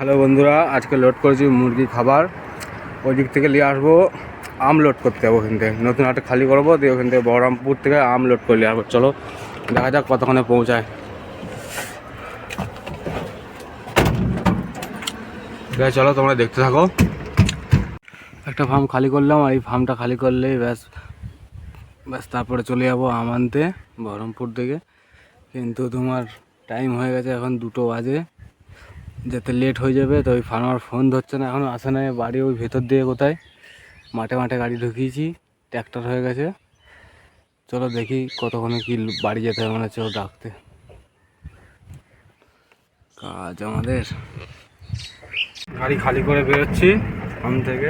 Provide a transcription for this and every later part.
Hello বন্ধুরা, আজকে load করেছি মুরগি খাবার। ওই দিক থেকে নিয়ে আসবো আম লোড করতে যাবো। ওখান থেকে নতুন হাটে খালি করবো, দিয়ে ওখান থেকে বহরমপুর থেকে আম লোড করে নিয়ে আসবো। চলো দেখা যাক কতক্ষণে পৌঁছায়। ঠিক আছে, চলো তোমরা দেখতে থাকো। একটা ফার্ম খালি করলাম, আর এই ফার্মটা খালি করলেই ব্যাস তারপরে চলে যাবো আম আনতে বহরমপুর থেকে। কিন্তু তোমার টাইম হয়ে গেছে, এখন 2টো বাজে, যেতে লেট হয়ে যাবে। তো ওই ফার্মার ফোন ধরছে না, এখনও আসে না। বাড়ি ওই ভেতর দিয়ে কোথায় মাঠে মাঠে গাড়ি ঢুকিয়েছি, ট্র্যাক্টর হয়ে গেছে। চলো দেখি কতক্ষণে কি বাড়ি যেতে হবে, মনে হচ্ছে ও ডাকতে। কাজ আমাদের গাড়ি খালি করে বেরোচ্ছি ফার্ম থেকে,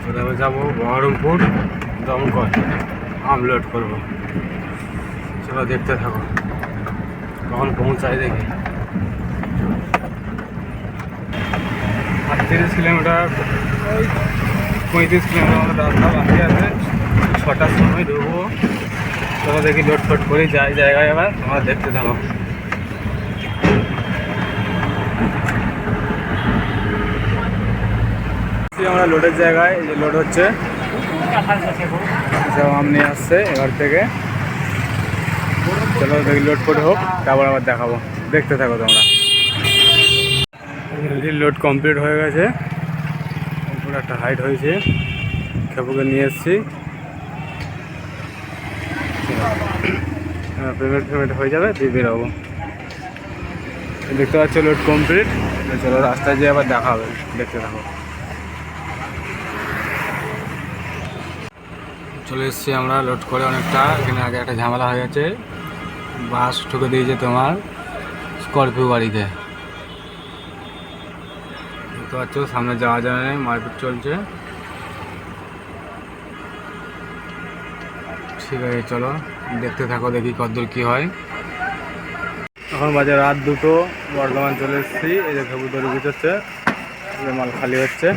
চলে যাবো বহরমপুর দমকল, আম লোড করবো। চলো দেখতে থাকো কখন পৌঁছায় দেখি। 38 কিলোমিটার, ওই 35 কিলোমিটার মতো রাস্তা বাকি আছে। 6টার সময় ঢুকবো। চলো দেখি লোড ফোড করি, যাই জায়গায়। এবার তোমরা দেখতে থাকো। আমরা লোডের জায়গায়, এই যে লোড হচ্ছে, সব আম নিয়ে আসছে এবার থেকে। চলো দেখি লোড ফোড হোক, তারপর আবার দেখাবো। দেখতে থাকো তোমরা। লোড কমপ্লিট হয়ে গেছে, উপরে একটা হাইট হয়েছে, খেপুকে নিয়ে এসেছি। পেমেন্ট হয়ে যাবে, দিয়ে বেরোবো। দেখতে পাচ্ছ লোড কমপ্লিট। চলো রাস্তায় যেয়ে আবার দেখা হবে, দেখতে থাকো। চলে এসেছি আমরা লোড করে অনেকটা। এখানে আগে একটা ঝামেলা হয়ে গেছে, বাস ঠুকে দিয়েছে তোমার স্করপিও গাড়িতে। দেখতে পাচ্ছ সামনে যাওয়া যায় না, মারপিট চলছে। ঠিক আছে, চলো দেখতে থাকো, দেখি কতদূর কী হয়। এখন বাজে রাত 2টো, বর্ধমান চলে এসেছি। এই যে খেপু তৈরি গুছোচ্ছে, মাল খালি হচ্ছে।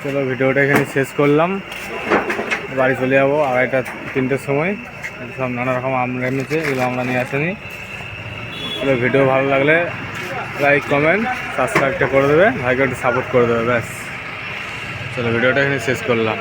চলো ভিডিওটা এখানে শেষ করলাম, বাড়ি চলে যাবো 2:30-3টের সময়। সব নানা রকম আম এনেছে, এগুলো আমরা নিয়ে আসেনি। চলো ভিডিও ভালো লাগলে লাইক কমেন্ট সাবস্ক্রাইবটা করে দেবে, ভাইকে একটু সাপোর্ট করে দেবে। ব্যাস, চলো ভিডিওটা এখানে শেষ করলাম।